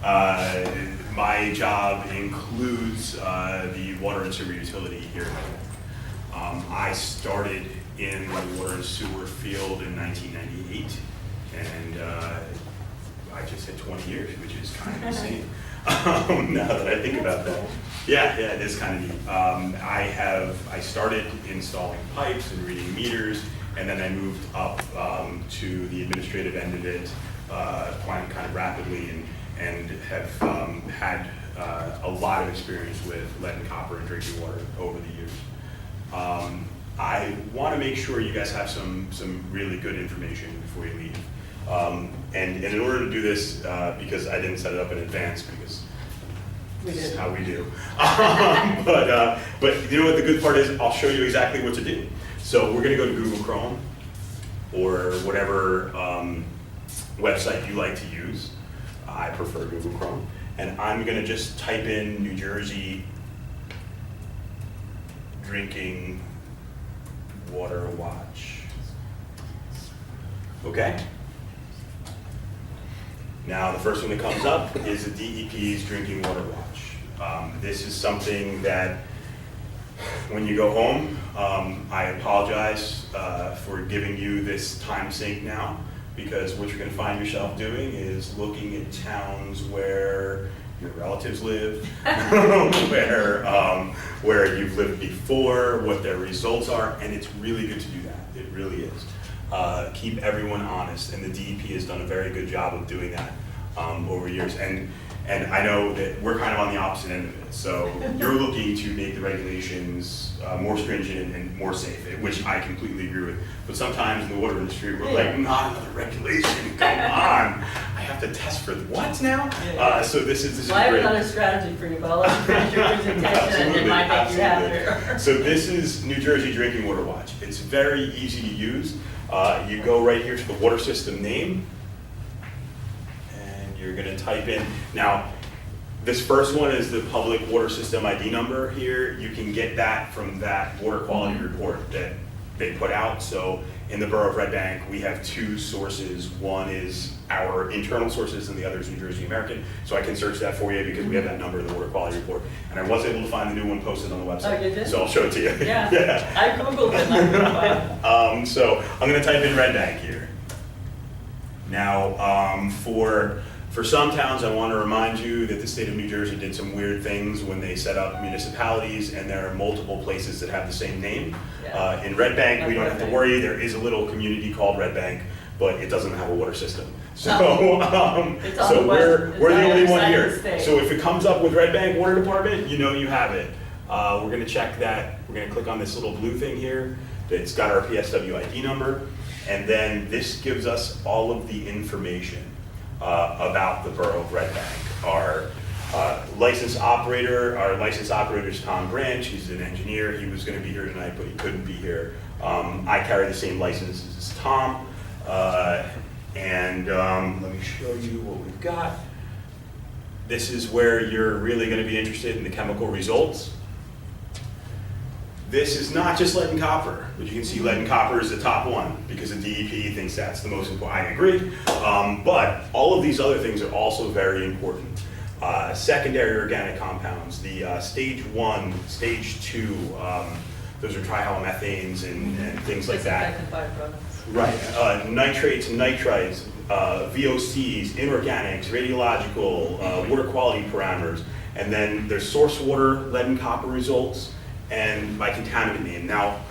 My job includes the water and sewer utility here. I started in the water and sewer field in 1998, and I just hit 20 years, which is kind of insane. Now that I think about that. Yeah, it is kind of neat. I started installing pipes and reading meters, and then I moved up to the administrative end of it quite kind of rapidly, and have had a lot of experience with lead and copper and drinking water over the years. I want to make sure you guys have some really good information before you leave. And in order to do this, because I didn't set it up in advance, because this is how we do. But you know what the good part is? I'll show you exactly what to do. So we're going to go to Google Chrome or whatever website you like to use. I prefer Google Chrome. And I'm going to just type in New Jersey Drinking Water Watch. Okay? Now, the first one that comes up is the DEP's Drinking Water Watch. This is something that, when you go home, I apologize for giving you this time sink now, because what you're going to find yourself doing is looking at towns where your relatives live, where you've lived before, what their results are, and it's really good to do that. It really is. Keep everyone honest, and the DEP has done a very good job of doing that over years. And I know that we're kind of on the opposite end of it. So you're looking to make the regulations more stringent and more safe, which I completely agree with. But sometimes in the water industry, we're like, not another regulation, come on. I have to test for what now? So this is Well, I have great. another strategy for you, but I'll let you finish your presentation and it might make you happier. So this is New Jersey Drinking Water Watch. It's very easy to use. You go right here to the water system name, and you're gonna type in. Now, this first one is the public water system ID number here. You can get that from that water quality report that they put out. So in the borough of Red Bank, we have two sources. One is our internal sources and the other is New Jersey American. So I can search that for you because we have that number in the water quality report. And I was able to find the new one posted on the website. Oh, you did? So I'll show it to you. Yeah. I Googled it and I couldn't find it. So I'm going to type in Red Bank here. Now, for some towns, I want to remind you that the state of New Jersey did some weird things when they set up municipalities, and there are multiple places that have the same name. Yeah. In Red Bank, we don't have to worry. There is a little community called Red Bank, but it doesn't have a water system. So, It's on so the we're west- the it's on only the one side of here. the state. So if it comes up with Red Bank Water Department, you know you have it. We're going to check that. We're going to click on this little blue thing here. It's got our PSW ID number, and then this gives us all of the information about the borough of Red Bank. Our licensed operator is Tom Branch. He's an engineer. He was going to be here tonight, but he couldn't be here. I carry the same license as Tom. Let me show you what we've got. This is where you're really going to be interested in the chemical results. This is not just lead and copper, but you can see lead and copper is the top one because the DEP thinks that's the most important. I agree, but all of these other things are also very important. Secondary organic compounds, the stage 1, stage 2, those are trihalomethanes and things like that. Disinfectant byproducts. Right, nitrates and nitrites, VOCs, inorganics, radiological, water quality parameters, and then there's source water, lead and copper results, and my contaminant name. Now,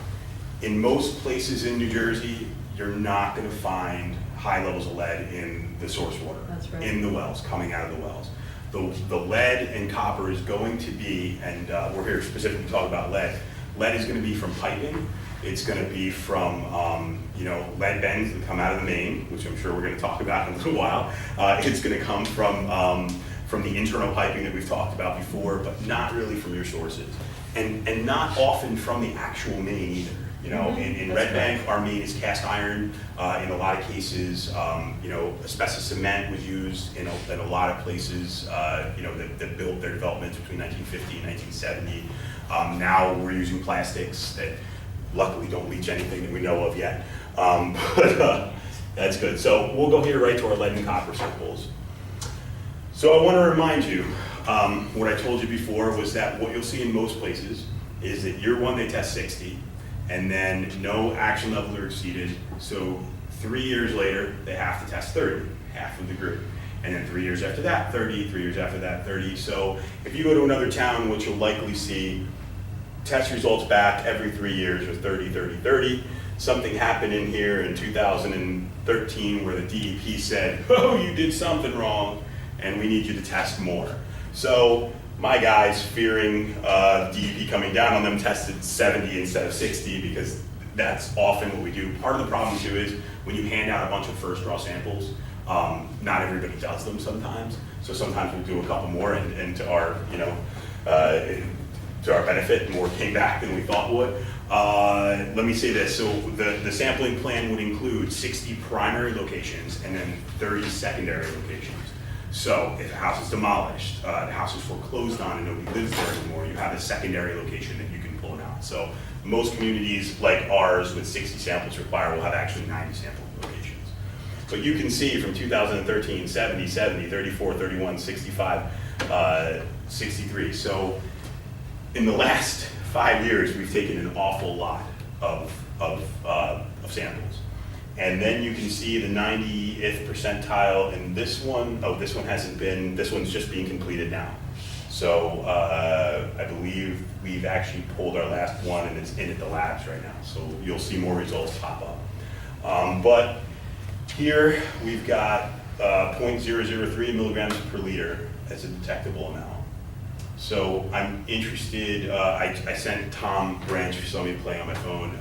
in most places in New Jersey, you're not going to find high levels of lead in the source water, That's right. in the wells, coming out of the wells. The lead and copper is going to be, and we're here specifically to talk about lead. Lead is going to be from piping. It's going to be from lead bends that come out of the main, which I'm sure we're going to talk about in a little while. It's going to come from the internal piping that we've talked about before, but not really from your sources. And not often from the actual main either. In Red Bank, our main is cast iron. In a lot of cases, asbestos cement was used in a lot of places, that built their developments between 1950 and 1970. Now we're using plastics that luckily don't leach anything that we know of yet. But that's good. So we'll go here right to our lead and copper samples. So I want to remind you, what I told you before was that what you'll see in most places is that year one they test 60, and then no action levels are exceeded. So 3 years later, they have to test 30, half of the group. And then 3 years after that, 30, 3 years after that, 30. So if you go to another town, what you'll likely see, test results back every 3 years with 30, 30, 30. Something happened in here in 2013 where the DEP said, oh, you did something wrong, and we need you to test more. So my guys, fearing DEP coming down on them, tested 70 instead of 60 because that's often what we do. Part of the problem too is when you hand out a bunch of first draw samples, not everybody does them sometimes. So sometimes we'll do a couple more, and to our, to our benefit, more came back than we thought would. Let me say this, so the sampling plan would include 60 primary locations and then 30 secondary locations. So if a house is demolished, the house is foreclosed on and nobody lives there anymore, you have a secondary location that you can pull it out. So most communities like ours with 60 samples required will have actually 90 sample locations. But you can see from 2013, 70, 70, 34, 31, 65, 63. So in the last 5 years, we've taken an awful lot of samples. And then you can see the 90th percentile in this one. Oh, this one hasn't been, this one's just being completed now. So I believe we've actually pulled our last one and it's in at the labs right now. So you'll see more results pop up. But here we've got 0.003 milligrams per liter as a detectable amount. So I'm interested, I sent Tom Branch, for some of you playing on my phone,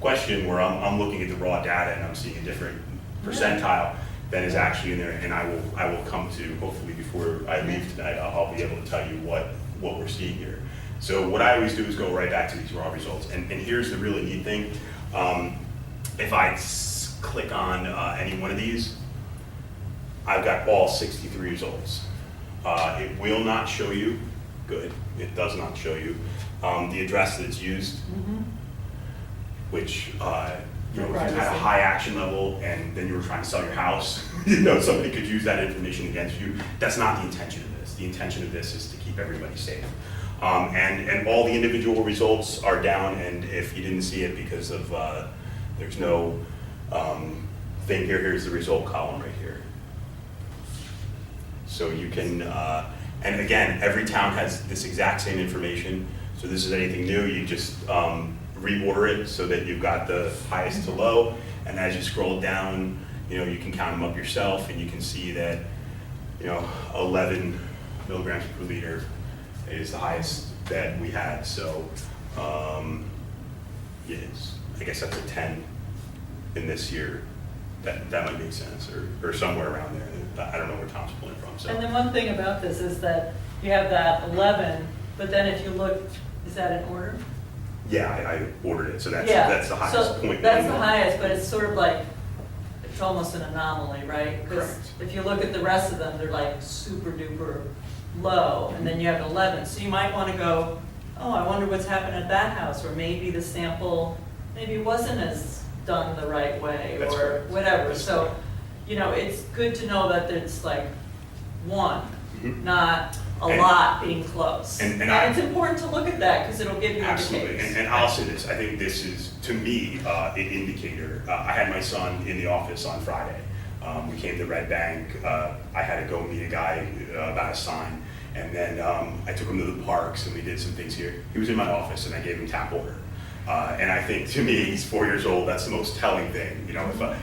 question where I'm looking at the raw data and I'm seeing a different percentile than is actually in there, and I will come to, hopefully before I leave tonight, I'll be able to tell you what we're seeing here. So what I always do is go right back to these raw results, and here's the really neat thing. If I click on any one of these, I've got all 63 results. It will not show you, good, it does not show you, the address that's used, which, if you had a high action level and then you were trying to sell your house, somebody could use that information against you. That's not the intention of this. The intention of this is to keep everybody safe. And all the individual results are down, and if you didn't see it because of, there's no thing here, here's the result column right here. So you can, and again, every town has this exact same information. So this is anything new, you just reorder it so that you've got the highest to low. And as you scroll down, you can count them up yourself, and you can see that, 11 milligrams per liter is the highest that we had. So, yes, I guess that's a 10 in this year. That might make sense, or somewhere around there. I don't know where Tom's pulling from. So. And then one thing about this is that you have that 11, but then if you look, is that in order? Yeah, I ordered it, so that's the highest so point. That's the highest, but it's sort of like, it's almost an anomaly, right? Because if you look at the rest of them, they're like super duper low, and then you have 11. So you might want to go, oh, I wonder what's happened at that house, or maybe the sample maybe wasn't as done the right way, That's or correct. whatever. That's so, correct. It's good to know that it's like one, And- not a lot being close. and it's important to look at that because it'll give you Absolutely, indicators. and I'll say this, I think this is, to me, an indicator. I had my son in the office on Friday. We came to Red Bank, I had to go meet a guy about a sign, and then I took him to the parks and we did some things here. He was in my office and I gave him tap water. And I think, to me, he's 4 years old, that's the most telling thing.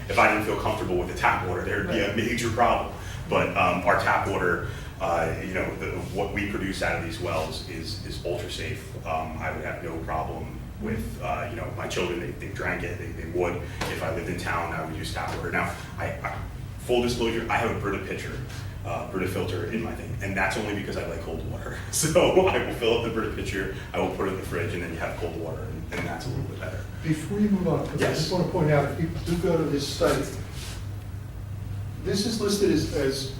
If I didn't feel comfortable with the tap water, there'd be a major problem. But our tap water, what we produce out of these wells is ultra safe. I would have no problem with, my children, they drank it, they would. If I lived in town, I would use tap water. Now, full disclosure, I have a Brita pitcher, Brita filter in my thing, and that's only because I like cold water. So I will fill up the Brita pitcher, I will put it in the fridge, and then you have cold water, and that's a little bit better. Before you move on, 'cause I Yes. just want to point out, if people do go to this site, this is listed as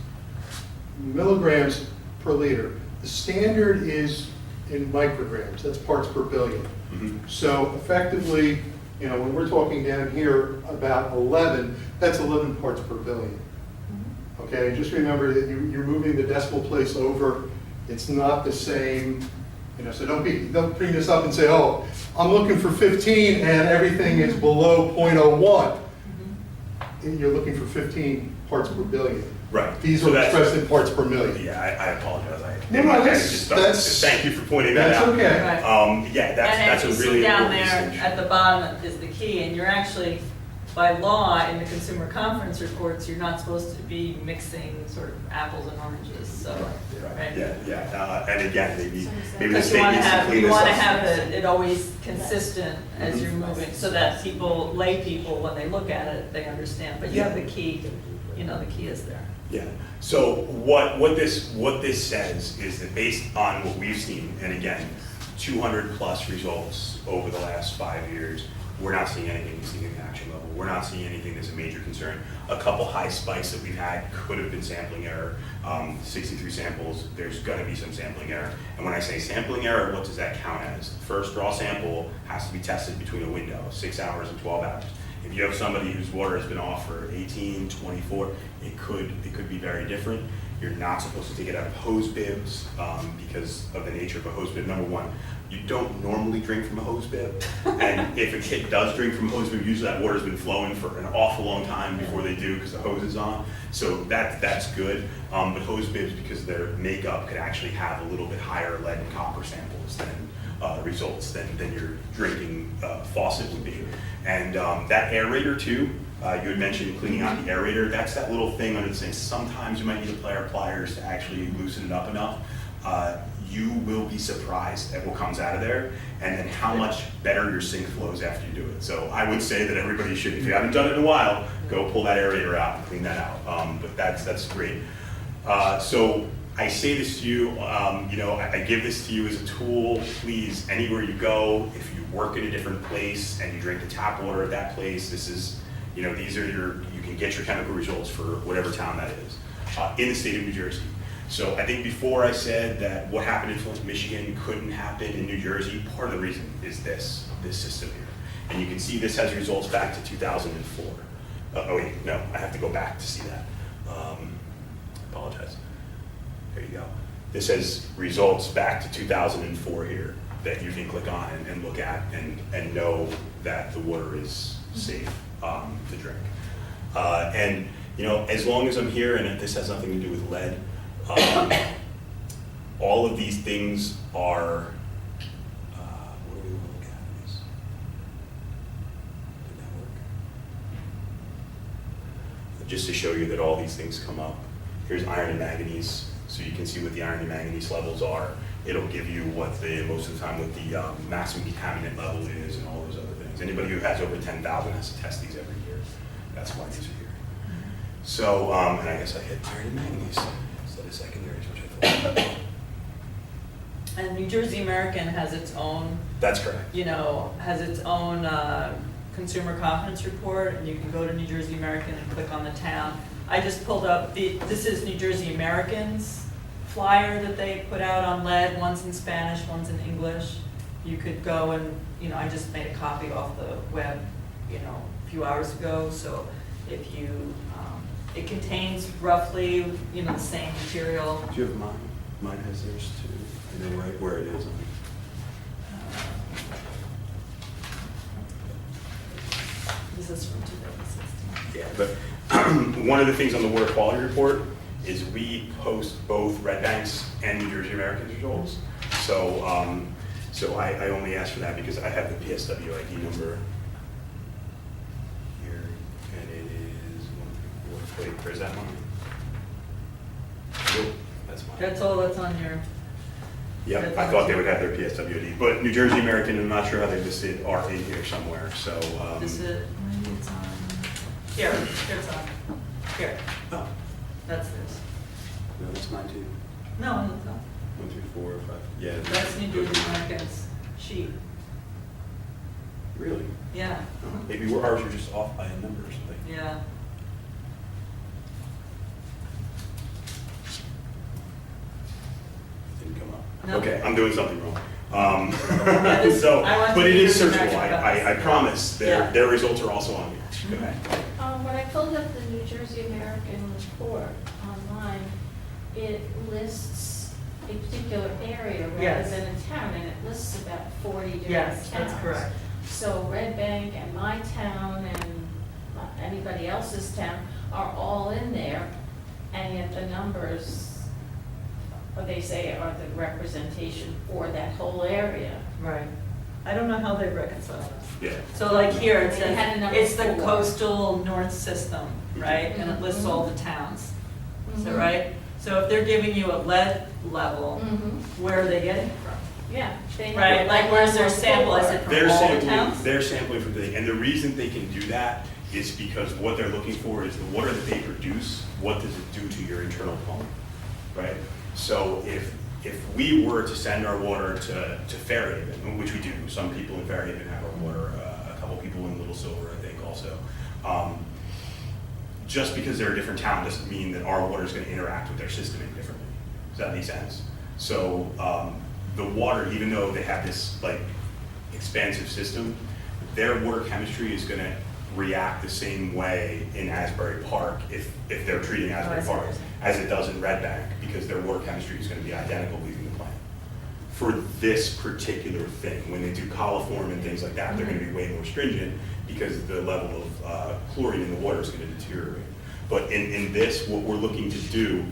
milligrams per liter. The standard is in micrograms, that's parts per billion. Mhm. So effectively, when we're talking down here about 11, that's 11 parts per billion. okay? Just remember that you're moving the decimal place over. It's not the same, so don't bring this up and say, oh, I'm looking for 15 and everything is below 0.01. And you're looking for 15 parts per billion. Right. These So are that's- expressed in parts per million. Yeah, I apologize. No, in my no, head, it that's- just started. that's- Thank you for pointing that That's out. okay. Right. Yeah, And that's then a you see really down important there distinction. at the bottom is the key, and you're actually, by law, in the consumer conference reports, you're not supposed to be mixing sort of apples and oranges, so, right? Yeah, and again, maybe the Because state needs to clean you this wanna up. have it always consistent as you're moving, so that lay people, when they look at it, they understand. But you have the key, the key is there. Yeah, so what this says is that based on what we've seen, and again, 200 plus results over the last 5 years, we're not seeing anything that's in the action level. We're not seeing anything that's a major concern. A couple high spikes that we've had could have been sampling error. 63 samples, there's gonna be some sampling error. And when I say sampling error, what does that count as? The first raw sample has to be tested between a window, 6 hours and 12 hours. If you have somebody whose water has been off for 18, 24, it could be very different. You're not supposed to take it out of hose bibs because of the nature of a hose bib. Number one, you don't normally drink from a hose bib. And if a kid does drink from a hose bib, usually that water's been flowing for an awful long time before they do because the hose is on. So that's good. But hose bibs, because their makeup could actually have a little bit higher lead and copper samples than results than your drinking faucet would be. And that aerator too, you had mentioned cleaning out the aerator. That's that little thing under the sink. Sometimes you might need a pair of pliers to actually loosen it up enough. You will be surprised at what comes out of there and then how much better your sink flows after you do it. So I would say that everybody should, if you haven't done it in a while, go pull that aerator out and clean that out. But that's great. So I say this to you, I give this to you as a tool. Please, anywhere you go, if you work in a different place and you drink the tap water at that place, this is, these are you can get your chemical results for whatever town that is in the state of New Jersey. So I think before I said that what happened in Flint, Michigan couldn't happen in New Jersey, part of the reason is this system here. And you can see this has results back to 2004. Oh wait, no, I have to go back to see that. Apologize. There you go. This has results back to 2004 here that you can click on and look at and know that the water is safe to drink. And as long as I'm here, and this has nothing to do with lead, all of these things are, what do we want to look at? Did that work? Just to show you that all these things come up. Here's iron and manganese, so you can see what the iron and manganese levels are. It'll give you most of the time what the maximum contaminant level is and all those other things. Anybody who has over 10,000 has to test these every year. That's why these are here. So, and I guess I hit iron and manganese instead of secondaries, which I thought. And New Jersey American has its own, That's correct. has its own consumer confidence report, and you can go to New Jersey American and click on the town. I just pulled up, this is New Jersey American's flyer that they put out on lead. One's in Spanish, one's in English. You could go and, I just made a copy off the web, a few hours ago. So if you, it contains roughly, the same material. Do you have mine? Mine has theirs too. I know right where it is. This is from 2016. Yeah, but one of the things on the water quality report is we post both Red Bank's and New Jersey American's results. So, I only ask for that because I have the PSW ID number here, and it is 134. Wait, where's that one? Nope, that's mine. That's all that's on your. Yeah, I thought they would have their PSW ID, but New Jersey American, I'm not sure how they listed, are in here somewhere. So. This is, maybe it's on, here it's on, here, Oh, that's this. no, that's mine too. No, it's not. 1, 2, 4, 5. Yeah. That's New Jersey American's sheet, Really? yeah, Maybe ours are just off by a number or something. yeah. Didn't come up. No. Okay, I'm doing something wrong. this- So, I went but to it is New Jersey searchable. American about I this. promise. Yeah. Their results are also on here. Go ahead. When I pulled up the New Jersey American report online. It lists a particular area rather Yes. than a town, and it lists about 40 different Yes, towns. that's correct. So Red Bank and my town and anybody else's town are all in there, and yet the numbers, they say, are the representation for that whole area. Right. I don't know how they reconcile this. Yeah. So like here, it They had a says, number it's the 4. coastal north system, right? And it lists all the towns. Is that Mhm. right? So if they're giving you a lead level, Mhm. where are they getting it from? Yeah. they have Right, a like where's their level sample? Is 4. it from all the towns? They're sampling from the thing, and the reason they can do that is because what they're looking for is the water that they produce, what does it do to your internal pump, right? So if we were to send our water to Fairhaven, which we do, some people in Fairhaven have our water, a couple people in Little Silver, I think, also. Just because they're a different town doesn't mean that our water is going to interact with their system any differently. Does that make sense? So the water, even though they have this like expansive system, their water chemistry is going to react the same way in Asbury Park if they're treating Asbury I see what Park you're saying. as it does in Red Bank, because their water chemistry is going to be identical leaving the plant. For this particular thing, when they do coliform and things like that, they're going to be way more stringent because the level of chlorine in the water is going to deteriorate. But in this, what we're looking to do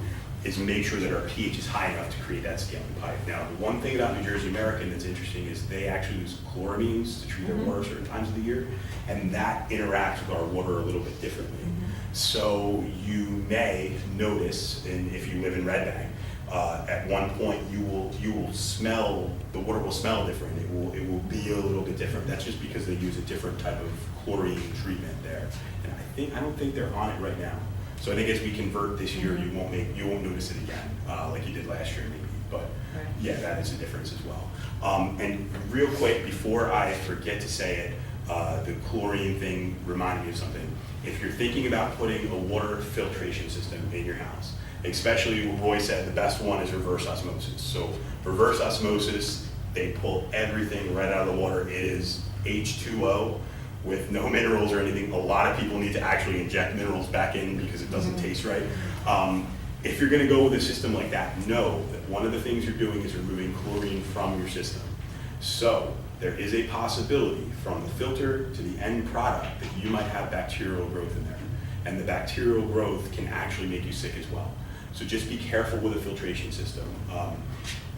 is make sure that our pH is high enough to create that scaling pipe. Now, the one thing about New Jersey American that's interesting is they actually use chloramines to treat their water certain times of the year, and that interacts with our water a little bit differently. So you may notice, if you live in Red Bank, at one point you will smell, the water will smell different. It will be a little bit different. That's just because they use a different type of chlorine treatment there. And I don't think they're on it right now. So I think as we convert this year, you won't notice it again, like you did last year maybe. But Right. yeah, that is a difference as well. And real quick, before I forget to say it, the chlorine thing reminded me of something. If you're thinking about putting a water filtration system in your house, especially what Roy said, the best one is reverse osmosis. So reverse osmosis, they pull everything right out of the water. It is H2O with no minerals or anything. A lot of people need to actually inject minerals back in because it doesn't taste right. If you're gonna go with a system like that, know that one of the things you're doing is removing chlorine from your system. So there is a possibility from the filter to the end product that you might have bacterial growth in there. And the bacterial growth can actually make you sick as well. So just be careful with a filtration system.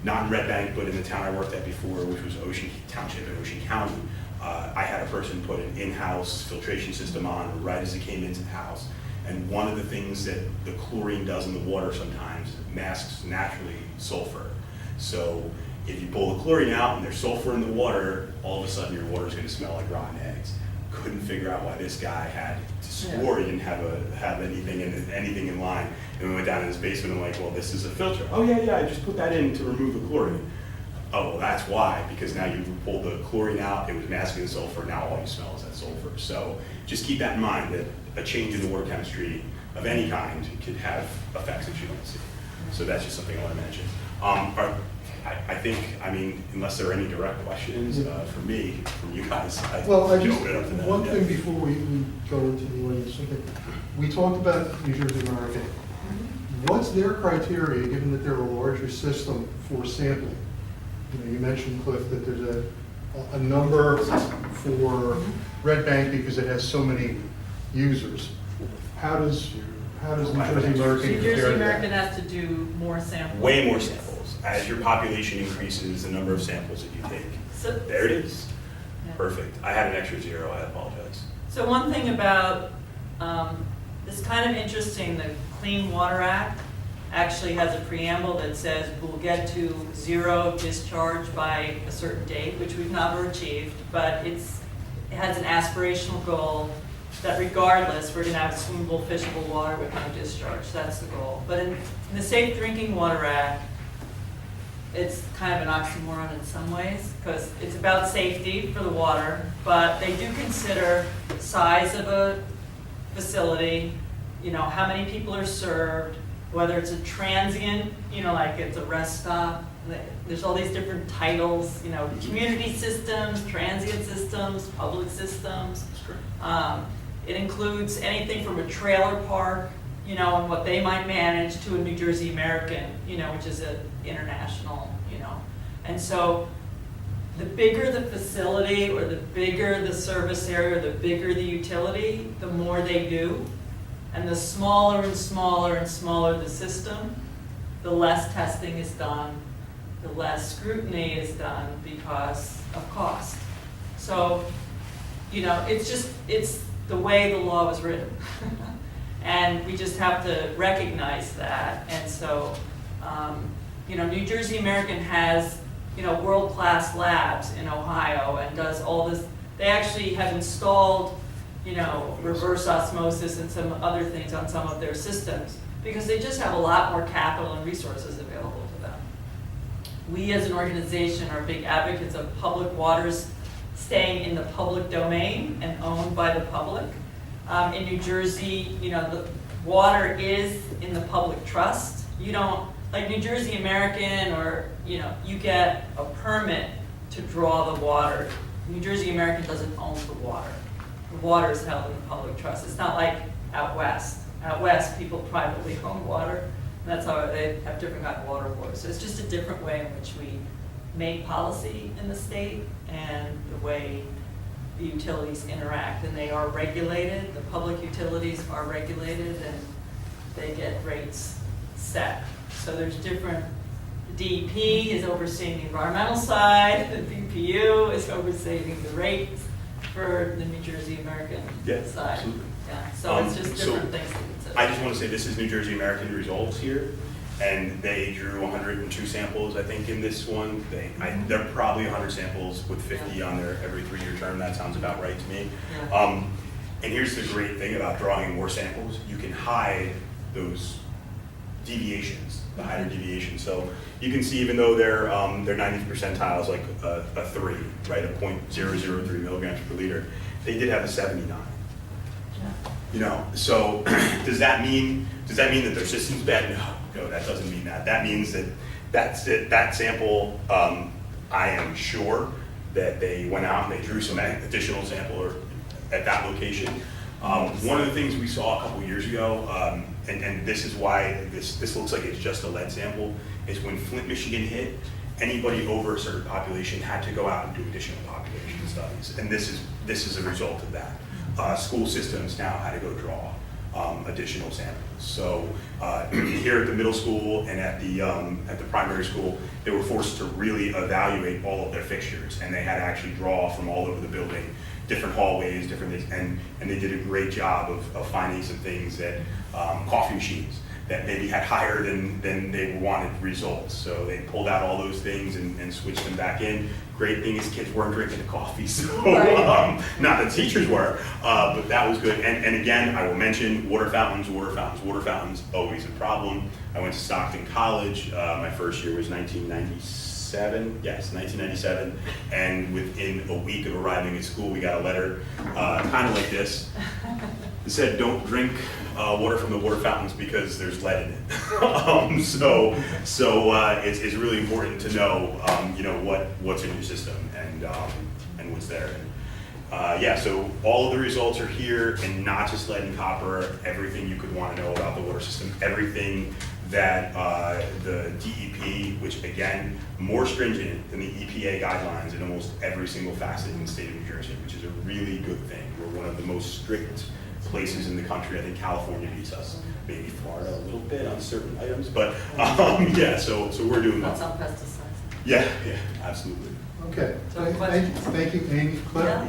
Not in Red Bank, but in the town I worked at before, which was Ocean Township in Ocean County. I had a person put an in-house filtration system on right as it came into the house. And one of the things that the chlorine does in the water sometimes masks naturally sulfur. So if you pull the chlorine out and there's sulfur in the water, all of a sudden your water is going to smell like rotten eggs. Couldn't figure out why this guy had swore he didn't have anything in line. And we went down in his basement and I'm like, well, this is a filter. Oh yeah, I just put that in to remove the chlorine. Oh, well, that's why, because now you pulled the chlorine out, it was masking the sulfur, now all you smell is that sulfur. So just keep that in mind, that a change in the water chemistry of any kind could have effects that you don't see. So that's just something I want to mention. I mean, unless there are any direct questions from me, from you guys, Well, I can just, open it up to them. one Yeah. thing before we go into the audience, okay. We talked about New Jersey American. What's their criteria, given that they're a larger system for sampling? You know, you mentioned, Cliff, that there's a number for Red Bank because it has so many users. How does New Jersey American New compare Jersey to American that? has to do more samples. Way more samples. As your population increases, the number of samples that you take. So, There it is. Yeah. Perfect. I had an extra 0, I apologize. So one thing about, it's kind of interesting, the Clean Water Act actually has a preamble that says we'll get to 0 discharge by a certain date, which we've never achieved, but it has an aspirational goal that regardless, we're gonna have swimmable, fishable water with no discharge. That's the goal. But in the Safe Drinking Water Act, it's kind of an oxymoron in some ways, because it's about safety for the water, but they do consider size of a facility, you know, how many people are served, whether it's a transient, you know, like it's a rest stop. There's all these different titles, you know, community systems, transient systems, public systems. It includes anything from a trailer park, you know, and what they might manage, to a New Jersey American, you know, which is an international, you know. And so the bigger the facility, or the bigger the service area, or the bigger the utility, the more they do. And the smaller and smaller and smaller the system, the less testing is done, the less scrutiny is done because of cost. So, you know, it's the way the law was written. And we just have to recognize that. And so, you know, New Jersey American has, you know, world-class labs in Ohio and does all this. They actually have installed, you know, reverse osmosis and some other things on some of their systems because they just have a lot more capital and resources available to them. We as an organization are big advocates of public waters staying in the public domain and owned by the public. In New Jersey, you know, the water is in the public trust. You don't, like New Jersey American, or, you know, you get a permit to draw the water. New Jersey American doesn't own the water. The water is held in the public trust. It's not like out west. Out west, people privately own water, and that's how they have different kind of water boards. So it's just a different way in which we make policy in the state and the way the utilities interact. And they are regulated, the public utilities are regulated, and they get rates set. So there's different, the DEP is overseeing the environmental side, the BPU is overseeing the rates for the New Jersey American side. Absolutely. Yeah, so it's just So different things to consider. I just want to say this is New Jersey American results here, and they drew 102 samples, I think, in this one. They're probably 100 samples with 50 on their every 3-year term. That sounds about right to me. Yeah. And here's the great thing about drawing more samples. You can hide those deviations, the higher deviations. So you can see, even though their 90th percentile is like a 3, right, a 0.003 milligrams per liter, they did have a 79. Yeah. You know, so does that mean that their system's bad? No, that doesn't mean that. That means that that sample, I am sure that they went out and they drew some additional sample at that location. One of the things we saw a couple years ago, and this is why this looks like it's just a lead sample, is when Flint, Michigan hit, anybody over a certain population had to go out and do additional population studies, and this is a result of that. School systems now had to go draw additional samples. So here at the middle school and at the primary school, they were forced to really evaluate all of their fixtures, and they had to actually draw from all over the building, different hallways, different things, and they did a great job of finding some things that coffee machines that maybe had higher than they wanted results. So they pulled out all those things and switched them back in. Great thing is kids weren't drinking the coffee, so not the teachers were, but that was good. And again, I will mention water fountains, always a problem. I went to Stockton College. My first year was 1997. Yes, 1997. And within a week of arriving at school, we got a letter kind of like this. It said, "Don't drink water from the water fountains because there's lead in it." So it's really important to know, you know, what's in your system and what's there. Yeah, so all of the results are here, and not just lead and copper. Everything you could want to know about the water system, everything that the DEP, which again, more stringent than the EPA guidelines in almost every single facet in the state of New Jersey, which is a really good thing. We're one of the most strict places in the country. I think California beats us, maybe Florida a little bit on certain items, but yeah, so we're doing What's that. on pesticides? Yeah, absolutely. Okay, So thank you, Amy, Claire. Yeah.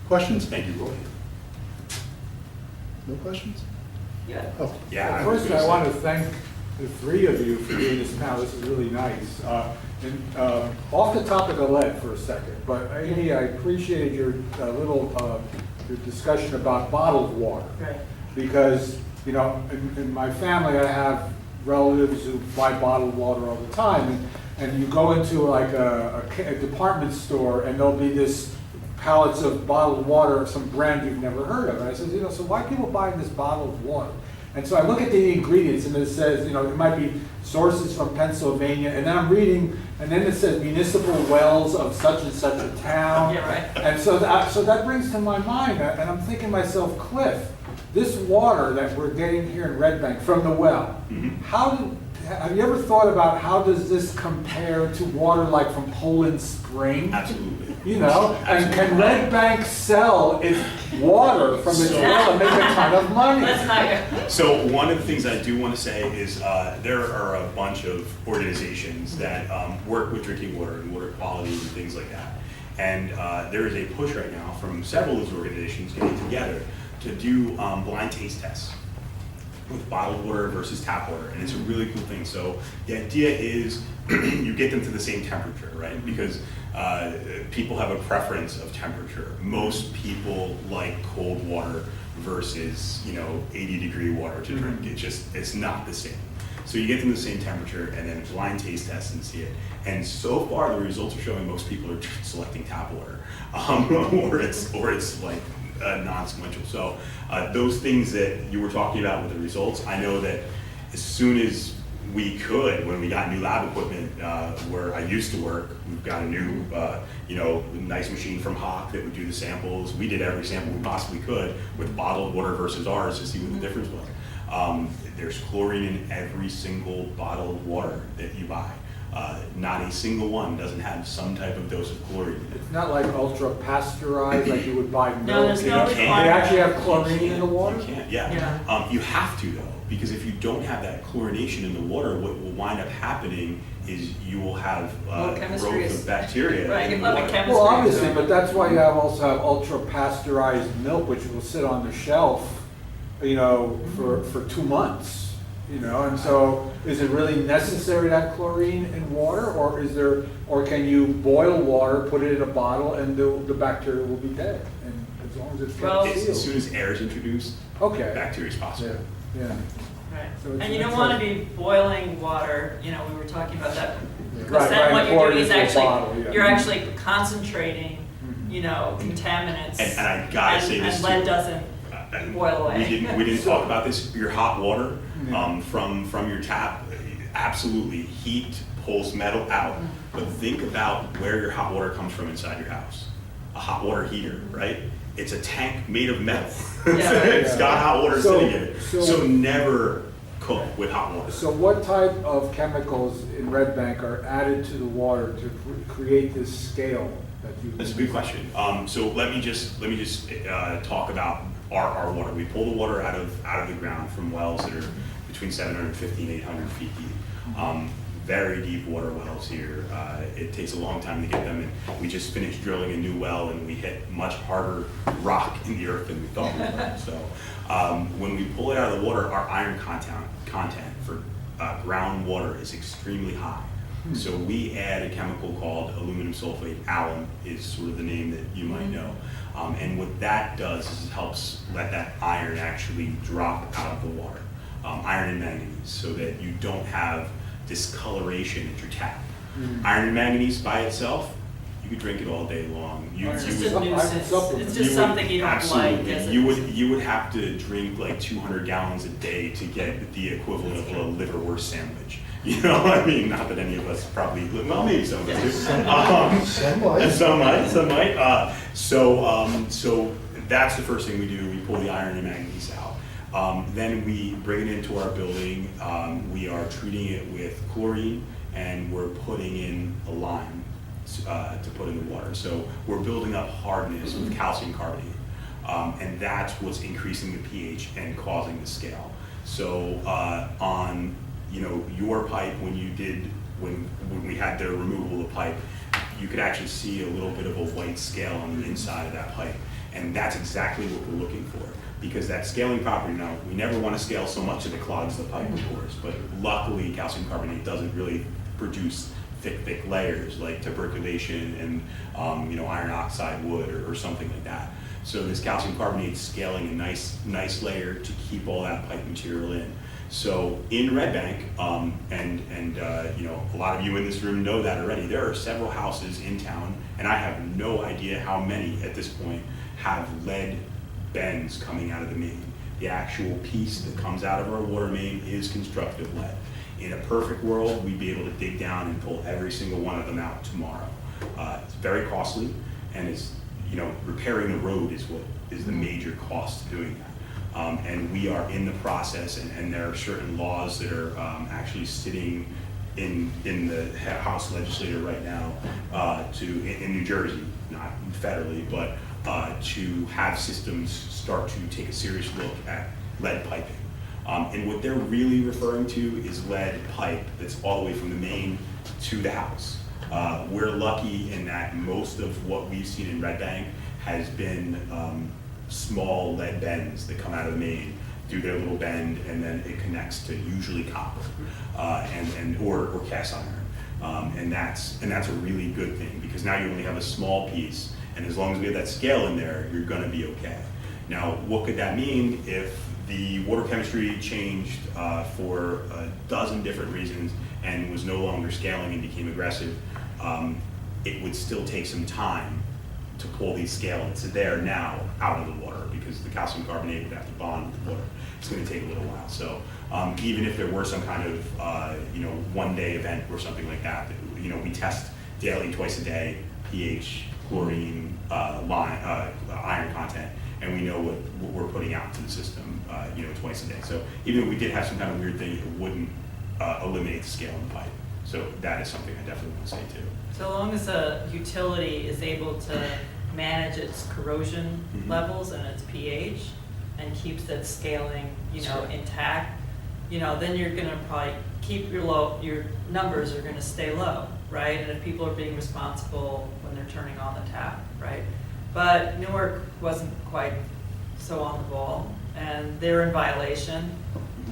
Questions? Thank you, Roy. No questions? Yeah. Oh, Yeah. Well, first, I want to thank the 3 of you for doing this now. This is really nice. And off the topic of lead for a second, but Amy, I appreciated your little your discussion about bottled water. Right. Because, you know, in my family, I have relatives who buy bottled water all the time, and you go into like a department store, and there'll be this pallets of bottled water of some brand you've never heard of. And I said, you know, so why are people buying this bottled water? And so I look at the ingredients and it says, you know, it might be sources from Pennsylvania, and then I'm reading, and then it says municipal wells of such and such a town. Yeah, right. And so that brings to my mind, and I'm thinking to myself, Cliff, this water that we're getting here in Red Bank from the well, have you ever thought about how does this compare to water like from Poland Spring? Absolutely. You know, and can Red Bank sell its water from its well and make a ton of money? Let's not. So one of the things I do want to say is there are a bunch of organizations that work with drinking water and water quality and things like that. And there is a push right now from several of those organizations getting together to do blind taste tests with bottled water versus tap water, and it's a really cool thing. So the idea is you get them to the same temperature, right? Because people have a preference of temperature. Most people like cold water versus 80-degree water to drink. It's not the same. So you get them the same temperature and then blind taste test and see it. And so far the results are showing most people are selecting tap water, or it's like non-sequential. So those things that you were talking about with the results, I know that as soon as we could, when we got new lab equipment where I used to work, we've got a new, nice machine from Hawk that would do the samples. We did every sample we possibly could with bottled water versus ours to see what the difference was. There's chlorine in every single bottled water that you buy. Not a single one doesn't have some type of dose of chlorine. It's not like ultra pasteurized like you would buy milk. No, there's no They requirement. actually have chlorine in the water? You can't, yeah. Yeah. You have to though, because if you don't have that chlorination in the water, what will wind up happening is you will have chemistry growth is- of bacteria Right, in you the love a water. chemistry. Well, obviously, but that's why you also have ultra pasteurized milk, which will sit on the shelf, for 2 months. And so is it really necessary to have chlorine in water, or can you boil water, put it in a bottle, and the bacteria will be dead? And as long as it's Well- kept As sealed. soon as air is introduced, Okay. bacteria is possible. Yeah. Right. So it's- And you don't it's want to like- be boiling water, we were talking about that. Because Right, then right, what pour you're it doing is into a actually, bottle, yeah. you're actually concentrating, Mhm. contaminants. And I gotta say this And lead too. doesn't And boil away. We didn't talk about this. Your hot water Yeah. from your tap, absolutely heat pulls metal out. But think about where your hot water comes from inside your house. A hot water heater, right? It's a tank made of metal. Yeah. It's got hot water So- sitting in it. so- So never cook with hot water. So what type of chemicals in Red Bank are added to the water to create this scale that you? That's a good question. So let me just talk about our water. We pull the water out of the ground from wells that are between 750 and 800 feet deep. Very deep water wells here. It takes a long time to get them, and we just finished drilling a new well, and we hit much harder rock in the earth than we thought we would. So when we pull it out of the water, our iron content for groundwater is extremely high. So we add a chemical called aluminum sulfate. Alum is sort of the name that you might know. And what that does is it helps let that iron actually drop out of the water. Iron and manganese, so that you don't have discoloration at your tap. Iron and manganese by itself, you could drink it all day long. It's just would- a nuisance. supplement. It's just something you don't like. Absolutely. as You would have to drink like 200 gallons a day to get the equivalent of a liverwurst sandwich. Not that any of us probably, well, maybe some of us do. Some might. So that's the first thing we do. We pull the iron and manganese out. Then we bring it into our building. We are treating it with chlorine, and we're putting in a lime to put in the water. So we're building up hardness with calcium carbonate. And that's what's increasing the pH and causing the scale. So on your pipe, when we had the removal of the pipe, you could actually see a little bit of a white scale on the inside of that pipe. And that's exactly what we're looking for, because that scaling property, now, we never want to scale so much that it clogs the pipe, of course, but luckily calcium carbonate doesn't really produce thick layers like tuberculation and iron oxide wood or something like that. So this calcium carbonate is scaling a nice layer to keep all that pipe material in. So in Red Bank, a lot of you in this room know that already, there are several houses in town, and I have no idea how many at this point have lead bends coming out of the main. The actual piece that comes out of our water main is constructive lead. In a perfect world, we'd be able to dig down and pull every single one of them out tomorrow. It's very costly, and it's, repairing the road is what is the major cost to doing that. And we are in the process, and there are certain laws that are actually sitting in the House legislature right now in New Jersey, not federally, but to have systems start to take a serious look at lead piping. And what they're really referring to is lead pipe that's all the way from the main to the house. We're lucky in that most of what we've seen in Red Bank has been small lead bends that come out of the main, do their little bend, and then it connects to usually copper or cast iron. And that's a really good thing, because now you only have a small piece, and as long as we have that scale in there, you're gonna be okay. Now, what could that mean if the water chemistry changed for a dozen different reasons and was no longer scaling and became aggressive? It would still take some time to pull these scalants there now out of the water, because the calcium carbonate would have to bond with the water. It's going to take a little while. So even if there were some kind of one-day event or something like that, we test daily, twice a day, pH, chlorine, iron content, and we know what we're putting out to the system, twice a day. So even if we did have some kind of weird thing, it wouldn't eliminate the scale in the pipe. So that is something I definitely want to say too. So long as a utility is able to manage its corrosion levels and its pH and keeps that scaling, intact, then you're gonna probably keep your numbers are gonna stay low, right? And if people are being responsible when they're turning on the tap, right? But Newark wasn't quite so on the ball, and they're in violation,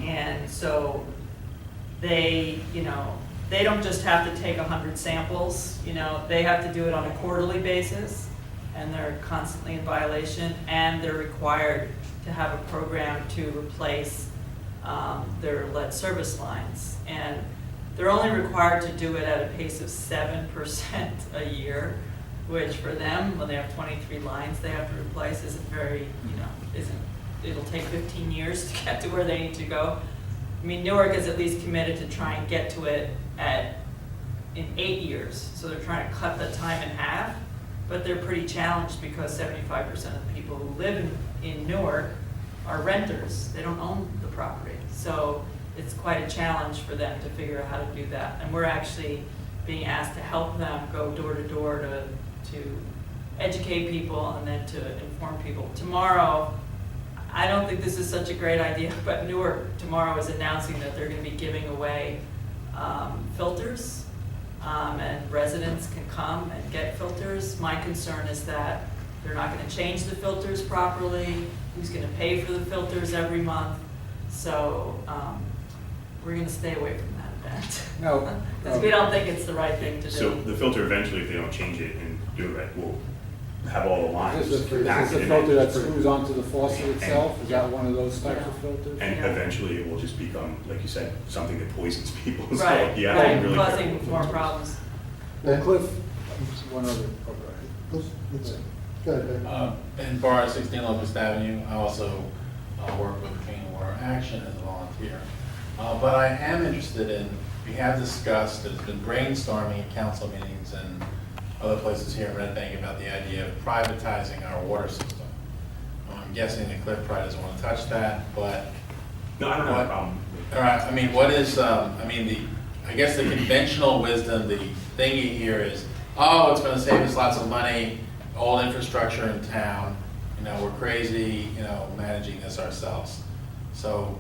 and so they don't just have to take 100 samples, they have to do it on a quarterly basis, and they're constantly in violation, and they're required to have a program to replace their lead service lines. And they're only required to do it at a pace of 7% a year, which for them, when they have 23 lines they have to replace, isn't very, it'll take 15 years to get to where they need to go. I mean, Newark is at least committed to try and get to it in 8 years. So they're trying to cut the time in half, but they're pretty challenged because 75% of the people who live in Newark are renters. They don't own the property. So it's quite a challenge for them to figure out how to do that. And we're actually being asked to help them go door to door to educate people and then to inform people. Tomorrow, I don't think this is such a great idea, but Newark tomorrow is announcing that they're going to be giving away filters, and residents can come and get filters. My concern is that they're not going to change the filters properly. Who's going to pay for the filters every month? So we're going to stay away from that event. No. Because we don't think it's the right thing to do. So the filter eventually, if they don't change it and do it right, will have all the lines. Is this a connected and filter that then- screws onto the faucet itself? Is that one of those types of filters? And Yeah. eventually it will just become, like you said, something that poisons people. So Right, you have to right, be really causing careful. more problems. Well, Cliff, one other, Go ahead, Ben. In Bar 16 Locust Avenue, I also work with Clean Water Action as a volunteer. But I am interested in, we have discussed, there's been brainstorming at council meetings and other places here in Red Bank about the idea of privatizing our water system. I'm guessing that Cliff probably doesn't want to touch that, but. No, I don't have a problem. All right, I mean, what is, I guess the conventional wisdom, the thing you hear is, oh, it's gonna save us lots of money, all infrastructure in town, we're crazy, managing this ourselves. So,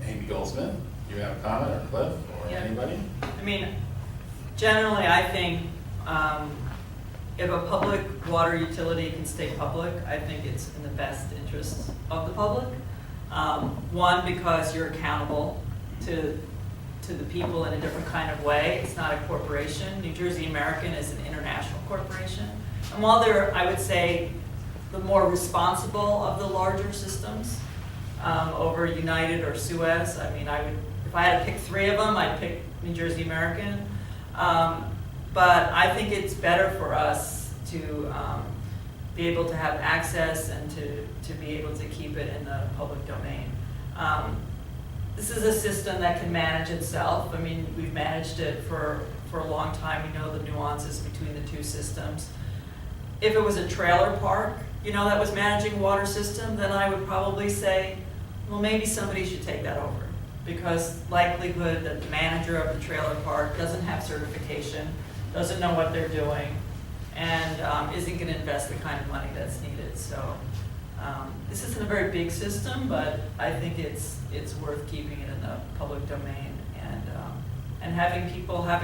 Amy Goldsmith, you have a comment, or Cliff, or Yeah. anybody? I mean, generally, I think if a public water utility can stay public, I think it's in the best interest of the public. One, because you're accountable to the people in a different kind of way. It's not a corporation. New Jersey American is an international corporation. And while they're, I would say, the more responsible of the larger systems over United or Suez, I mean, if I had to pick three of them, I'd pick New Jersey American. But I think it's better for us to be able to have access and to be able to keep it in the public domain. This is a system that can manage itself. I mean, we've managed it for a long time. We know the nuances between the two systems. If it was a trailer park, that was managing water system, then I would probably say, well, maybe somebody should take that over. Because likelihood that the manager of the trailer park doesn't have certification, doesn't know what they're doing, and isn't gonna invest the kind of money that's needed. So this isn't a very big system, but I think it's worth keeping it in the public domain and having people have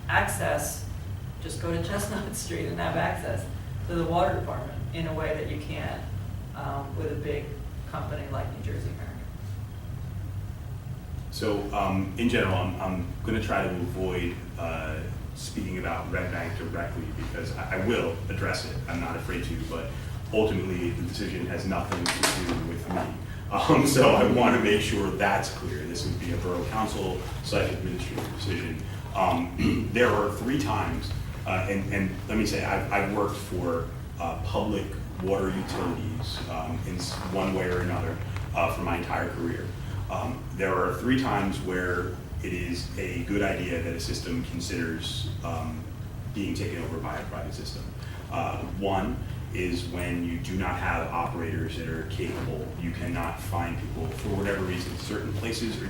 access, just go to Chestnut Street and have access to the water department in a way that you can't with a big company like New Jersey American. So in general, I'm going to try to avoid speaking about Red Bank directly because I will address it. I'm not afraid to, but ultimately the decision has nothing to do with me. So I want to make sure that's clear. This would be a borough council / administrative decision. There are 3 times, and let me say, I've worked for public water utilities in one way or another for my entire career. There are 3 times where it is a good idea that a system considers being taken over by a private system. One is when you do not have operators that are capable. You cannot find people, for whatever reason. Certain places are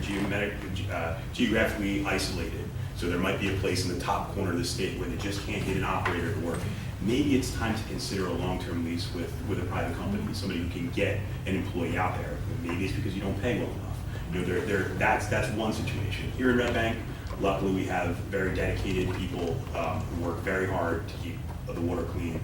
geographically isolated. So there might be a place in the top corner of the state where they just can't get an operator to work. Maybe it's time to consider a long-term lease with a private company, somebody who can get an employee out there. Maybe it's because you don't pay well enough. That's one situation. Here in Red Bank, luckily we have very dedicated people who work very hard to keep the water clean.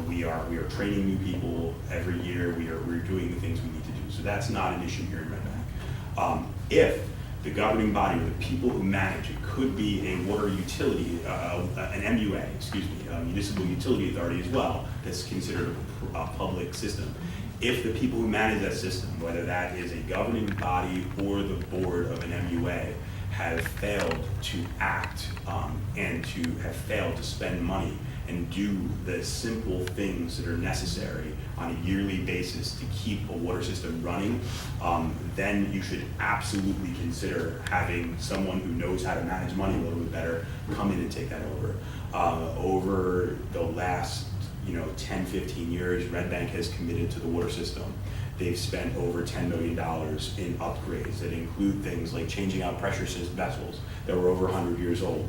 We are training new people every year. We're doing the things we need to do. So that's not an issue here in Red Bank. If the governing body or the people who manage it could be a water utility, an MUA, municipal utility authority as well, that's considered a public system. If the people who manage that system, whether that is a governing body or the board of an MUA, have failed to act and to have failed to spend money and do the simple things that are necessary on a yearly basis to keep a water system running, then you should absolutely consider having someone who knows how to manage money a little bit better come in and take that over. Over the last 10, 15 years, Red Bank has committed to the water system. They've spent over $10 million in upgrades that include things like changing out pressure vessels that were over 100 years old,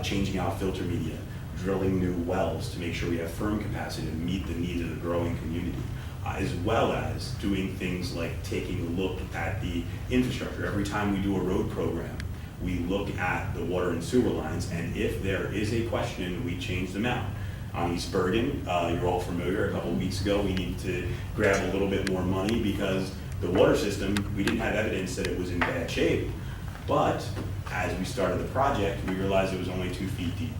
changing out filter media, drilling new wells to make sure we have firm capacity to meet the needs of the growing community, as well as doing things like taking a look at the infrastructure. Every time we do a road program, we look at the water and sewer lines, and if there is a question, we change them out. On East Bergen, you're all familiar, a couple of weeks ago, we needed to grab a little bit more money because the water system, we didn't have evidence that it was in bad shape. But as we started the project, we realized it was only 2 feet deep.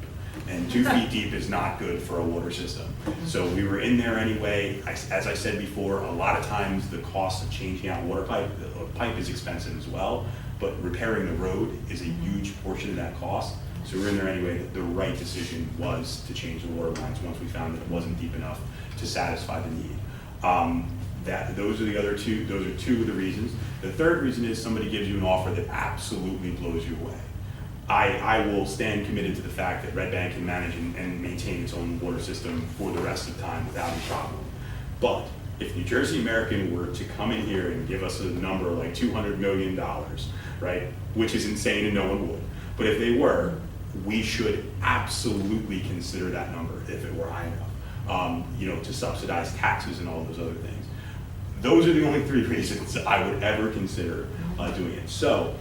And 2 feet deep is not good for a water system. So we were in there anyway. As I said before, a lot of times the cost of changing out water pipe, the pipe is expensive as well, but repairing the road is a huge portion of that cost. So we're in there anyway. The right decision was to change the water lines once we found that it wasn't deep enough to satisfy the need. Those are the other two. Those are 2 of the reasons. The third reason is somebody gives you an offer that absolutely blows you away. I will stand committed to the fact that Red Bank can manage and maintain its own water system for the rest of the time without any problem. But if New Jersey American were to come in here and give us a number like $200 million, right, which is insane and no one would, but if they were, we should absolutely consider that number if it were high enough, to subsidize taxes and all those other things. Those are the only 3 reasons I would ever consider doing it. So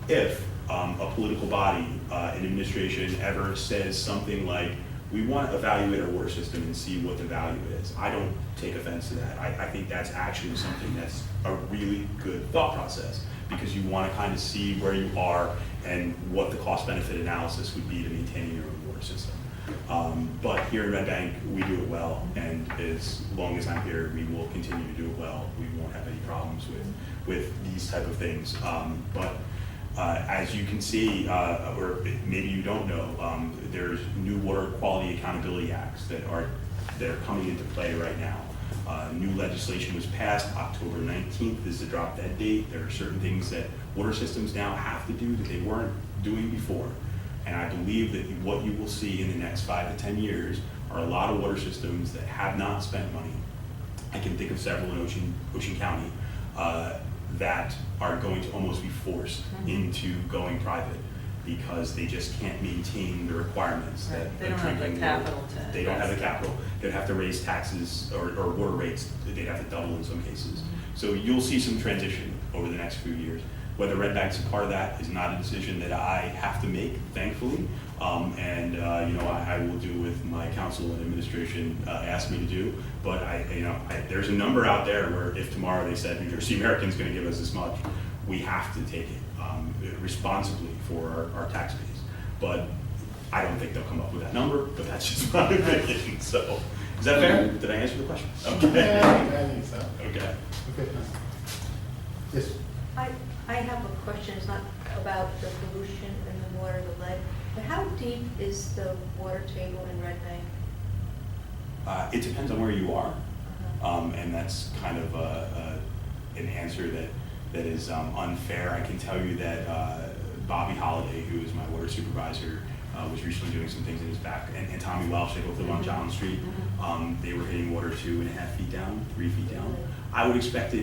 if a political body, an administration ever says something like, we want to evaluate our water system and see what the value is, I don't take offense to that. I think that's actually something that's a really good thought process because you want to kind of see where you are and what the cost-benefit analysis would be to maintaining your own water system. But here in Red Bank, we do it well, and as long as I'm here, we will continue to do it well. We won't have any problems with these type of things. As you can see, or maybe you don't know, there's new Water Quality Accountability Acts that are that are coming into play right now. New legislation was passed, October 19th is the drop dead date. There are certain things that water systems now have to do that they weren't doing before. And I believe that what you will see in the next 5 to 10 years are a lot of water systems that have not spent money. I can think of several in Ocean County that are going to almost be forced into going private because they just can't maintain the requirements Right. that They don't have the drinking water- capital to They don't have the invest. capital. They'd have to raise taxes or water rates. They'd have to double in some cases. So you'll see some transition over the next few years. Whether Red Bank's a part of that is not a decision that I have to make, thankfully. I will do with my council and administration ask me to do. But there's a number out there where if tomorrow they said New Jersey American's going to give us this much, we have to take it responsibly for our tax base. But I don't think they'll come up with that number, but that's just my opinion. So, is that fair? Did I answer the question? Okay. I think so. Okay. Okay. Yes. I have a question, it's not about the pollution in the water, the lead, but how deep is the water table in Red Bank? It depends on where you are, Uh-huh. and that's kind of an answer that is unfair. I can tell you that Bobby Holliday, who is my water supervisor, was recently doing some things in his back, and Tommy Welsh, they both live on John Street. They were hitting water 2.5 feet down, 3 feet down. I would expect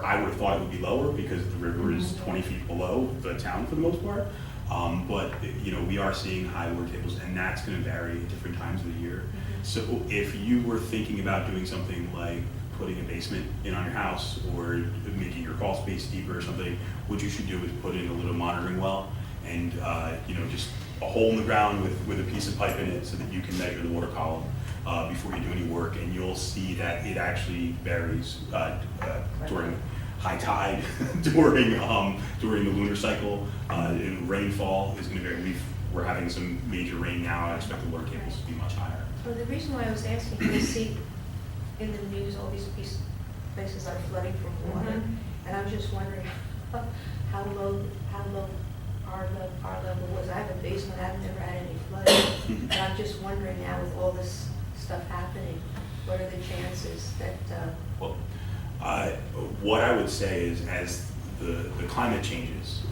I would have thought it would be lower because the river is 20 feet below the town for the most part. But we are seeing high water tables, and that's going to vary at different times of the year. So if you were thinking about doing something like putting a basement in on your house or making your crawl space deeper or something, what you should do is put in a little monitoring well and just a hole in the ground with a piece of pipe in it so that you can measure the water column before you do any work, and you'll see that it actually varies during high tide, during the lunar cycle, and rainfall is going to vary. We're having some major rain now. I expect the water tables to be much higher. Well, the reason why I was asking, you see in the news, all these places are flooding from water, and I'm just wondering how low our level was. I have a basement, I've never had any flooding, and I'm just wondering now with all this stuff happening, what are the chances that, Well, what I would say is as the climate changes,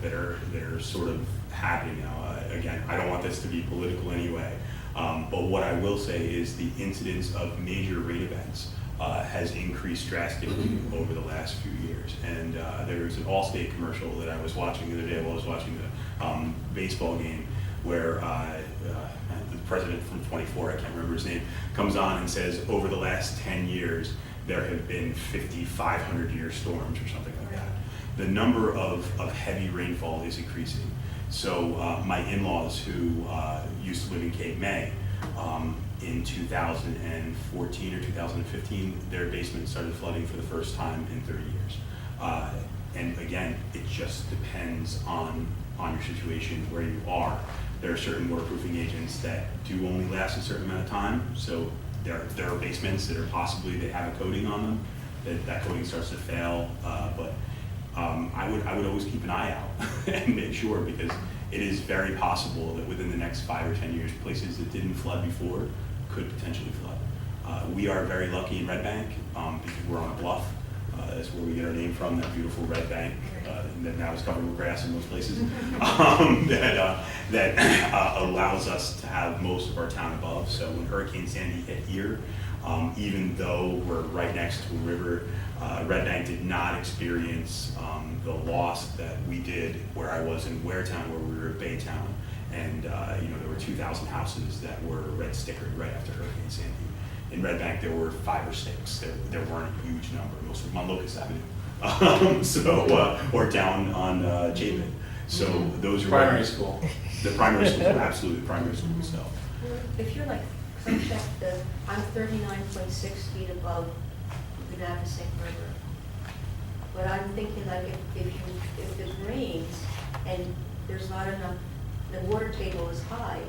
that are sort of happening now. Again, I don't want this to be political anyway, but what I will say is the incidence of major rain events has increased drastically over the last few years. And there was an Allstate commercial that I was watching the other day while I was watching the baseball game where the president from 24, I can't remember his name, comes on and says, over the last 10 years, there have been 5,500-year storms or something like that. The number of heavy rainfall is increasing. So my in-laws who used to live in Cape May, in 2014 or 2015, their basement started flooding for the first time in 30 years. And again, it just depends on your situation, where you are. There are certain waterproofing agents that do only last a certain amount of time. So there are basements that are possibly, they have a coating on them, that coating starts to fail. But I would always keep an eye out and make sure, because it is very possible that within the next 5 or 10 years, places that didn't flood before could potentially flood. We are very lucky in Red Bank because we're on a bluff. That's where we get our name from, that beautiful Red Bank that now is covered with grass in most places. That allows us to have most of our town above. So when Hurricane Sandy hit here, even though we're right next to a river, Red Bank did not experience the loss that we did where I was in Waretown, where we were at Baytown. And there were 2,000 houses that were red stickered right after Hurricane Sandy. In Red Bank, there were 5 or 6. There weren't a huge number. Most of them on Locust Avenue, or down on Chapin. So those are Primary school. The primary school, absolutely, the primary school. So if you're like, I'm 39.6 feet above the Navasink River. But I'm thinking like if it rains and there's not enough, the water table is high,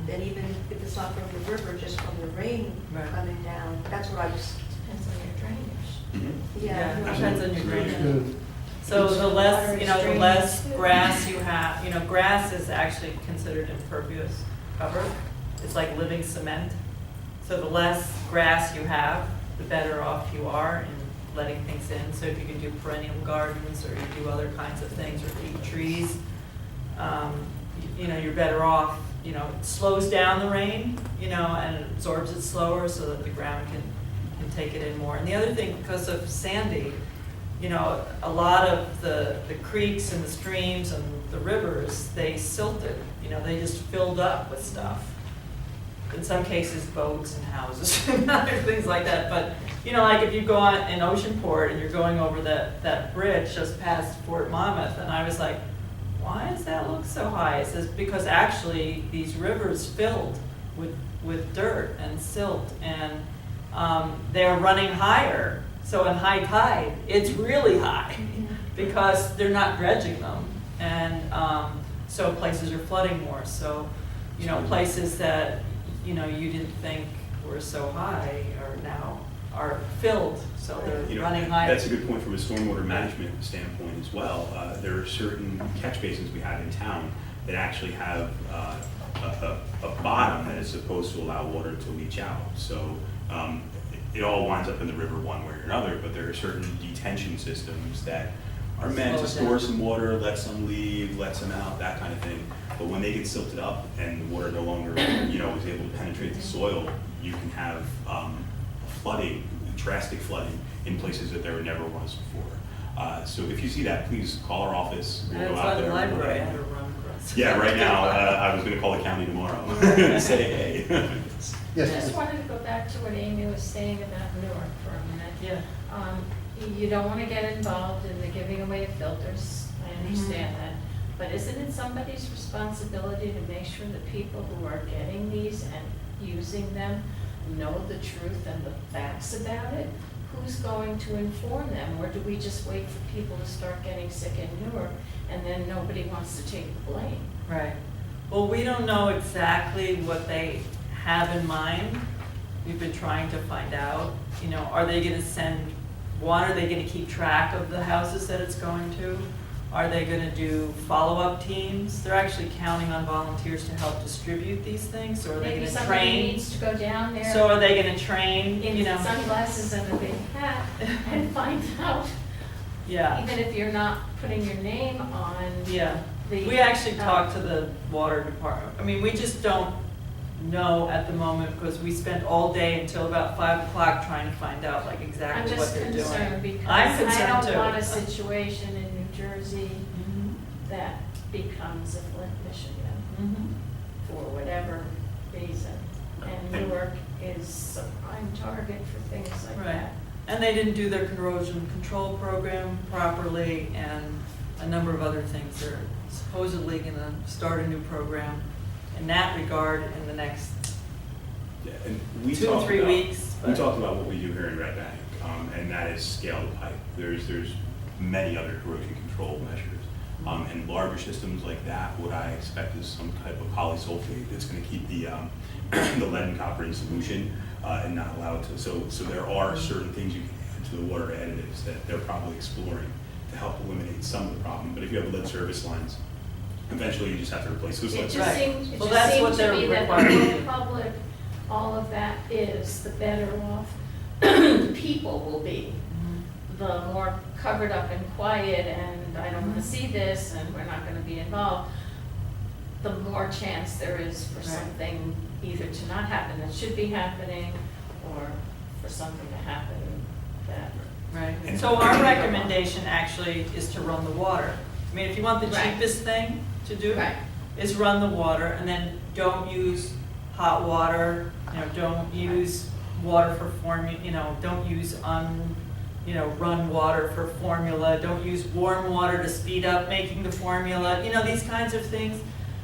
then even if it's not from the river, just from the rain Right. coming down, that's what I was, Depends on your drainage. Yeah, yeah. it depends on your That's drainage. good. So the less, Water the streams less too. grass you have, grass is actually considered impervious cover. It's like living cement. So the less grass you have, the better off you are in letting things in. So if you can do perennial gardens, or you do other kinds of things, or keep trees, you know, you're better off. You know, it slows down the rain, you know, and it absorbs it slower so that the ground can take it in more. And the other thing, because of Sandy, you know, a lot of the creeks and the streams and the rivers, they silted, you know, they just filled up with stuff. In some cases, boats and houses and other things like that. But, you know, like if you go on in Oceanport and you're going over that bridge just past Fort Monmouth, and I was like, why does that look so high? It says, because actually these rivers filled with dirt and silt, and they're running higher. So in high tide, it's really high because they're not dredging them. And so places are flooding more. So, you know, places that, you know, you didn't think were so high are filled, so they're You know, running higher. That's a good point from a stormwater management standpoint as well. There are certain catch basins we have in town that actually have a bottom that is supposed to allow water to leach out. So it all winds up in the river one way or another, but there are certain detention systems that are meant to Slow it store down. some water, let some leave, let some out, that kind of thing. But when they get silted up and the water no longer, you know, is able to penetrate the soil, you can have flooding, drastic flooding in places that there never was before. So if you see that, please call our office. We'll go out Outside there the and we'll- library, I had to run across. Yeah, right now, I was gonna call the county tomorrow and say, hey. I Yes, just wanted to go back to what Amy was saying about Newark for a minute. Yeah. You don't want to get involved in the giving away of filters, I Mm-hmm. understand that. But isn't it somebody's responsibility to make sure that people who are getting these and using them know the truth and the facts about it? Who's going to inform them? Or do we just wait for people to start getting sick in Newark and then nobody wants to take the blame? Right. Well, we don't know exactly what they have in mind. We've been trying to find out, you know, are they gonna send one? Are they gonna keep track of the houses that it's going to? Are they gonna do follow-up teams? They're actually counting on volunteers to help distribute these things, so are they Maybe gonna somebody train? needs to go down there. So are they gonna train, you In know? sunglasses and a big hat and find out, Yeah, even if you're not putting your name on yeah. the. We actually talked to the water department. I mean, we just don't know at the moment because we spent all day until about 5 o'clock trying to find out like I'm exactly what just they're doing. concerned because I'm concerned I too. don't want a situation in New Jersey Mhm, that becomes a Flint, Michigan, mhm. for whatever reason. And Newark is a prime target for things like Right. that. And they didn't do their corrosion control program properly and a number of other things. They're supposedly gonna start a new program in that regard in the next Yeah, and we 2 to talked 3 about- weeks. We but- talked about what we do here in Red Bank, and that is scale the pipe. There's many other corrosion control measures. And larger systems like that, what I expect is some type of polysulfate that's gonna keep the lead and copper in solution, and not allow it to, so there are certain things you can add to the water additives that they're probably exploring to help eliminate some of the problem. But if you have lead service lines, eventually you just have to replace those It lead just service. Right. seems, it Well, just that's what seems to they're me that required to the do. more public all of that is, the better off the people will be. Mhm. The more covered up and quiet and I don't Mm-hmm. wanna see this and we're not gonna be involved, the more chance there is for Right. something either to not happen that should be happening or for something to happen that. Right, And- so our recommendation actually is to run the water. I mean, if you want the Right. cheapest thing to do, Right. is run the water, and then don't use hot water, you know, don't use water for don't use run water for formula, don't use warm water to speed up making the formula, you know, these kinds of things.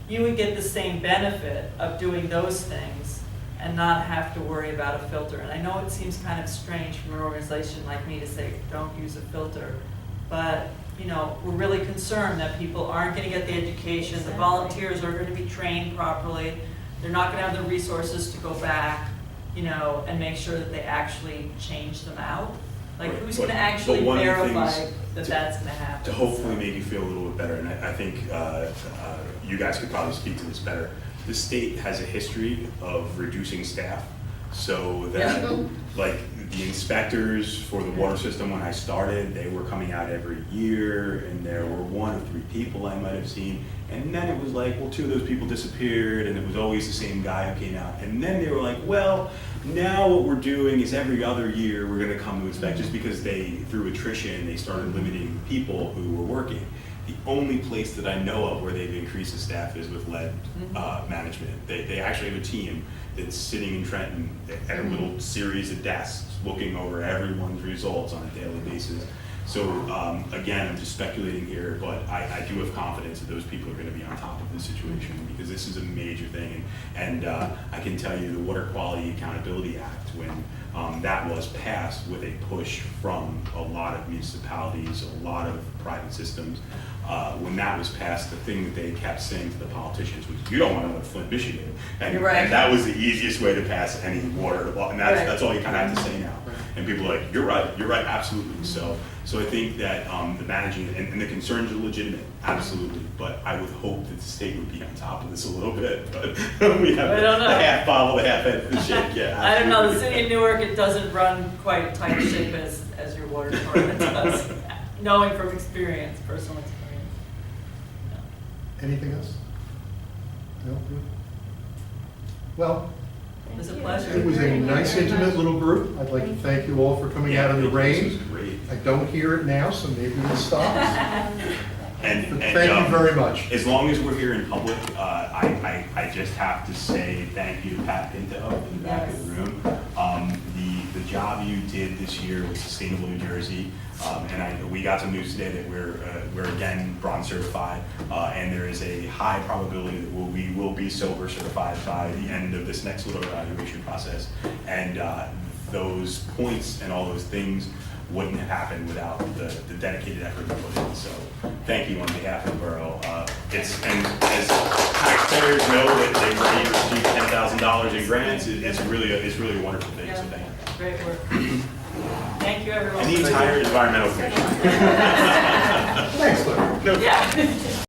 You would get the same benefit of doing those things and not have to worry about a filter. And I know it seems kind of strange from an organization like me to say, don't use a filter, but, you know, we're really concerned that people aren't gonna get the education, the Exactly. volunteers aren't gonna be trained properly, they're not gonna have the resources to go back, you know, and make sure that they actually change them out. Like, Right, who's but- gonna actually but one of the verify things that to- that's gonna happen? To hopefully make you feel a little bit better, and I think you guys could probably speak to this better. The state has a history of reducing staff So that, Yeah. like, the inspectors for the water system, when I started, they were coming out every year, and there were 1 or 3 people I might have seen. And then it was like, well, 2 of those people disappeared, and it was always the same guy who came out. And then they were like, well, now what we're doing is every other year, we're gonna come to inspect, just because they, through attrition, they started limiting people who were working. The only place that I know of where they've increased the staff is with lead management. They actually have a team that's sitting in Trenton at a little series of desks, looking over everyone's results on a daily basis. So again, I'm just speculating here, but I do have confidence that those people are going to be on top of this situation, because this is a major thing. And I can tell you the Water Quality Accountability Act, when that was passed with a push from a lot of municipalities, a lot of private systems, when that was passed, the thing that they kept saying to the politicians was, you don't want to live in Flint, Michigan. And, You're right. and that was the easiest way to pass any water law, and that's, Right. that's all you kind of have to say now. And people are like, you're right, absolutely. So I think that the managing, and the concerns are legitimate, absolutely. But I would hope that the state would be on top of this a little bit, but we have I don't know. the half bottle, the half end of the shake, yeah. I don't know, the absolutely. city of Newark, it doesn't run quite tight shape as your water department does, knowing from experience, personal experience. Anything else? No? Good? Well, It was a pleasure. it was a nice, intimate little group. I'd like to thank you all for coming out in the This rain. was great. I don't hear it now, so maybe it stops. And Thank you very much. As long as we're here in public, I just have to say thank you to Pat Pinto in the back of the room. The job you did this year with Sustainable New Jersey, and we got some news today that we're again bronze certified, and there is a high probability that we will be silver certified by the end of this next little evaluation process. And those points and all those things wouldn't have happened without the dedicated effort you put in. So thank you on behalf of the borough. And as taxpayers know that they receive $10,000 in grants, it's really a wonderful thing. So thank you. Great work. Thank you, everyone. And the entire environmental commission. Thanks, Larry. No Yeah.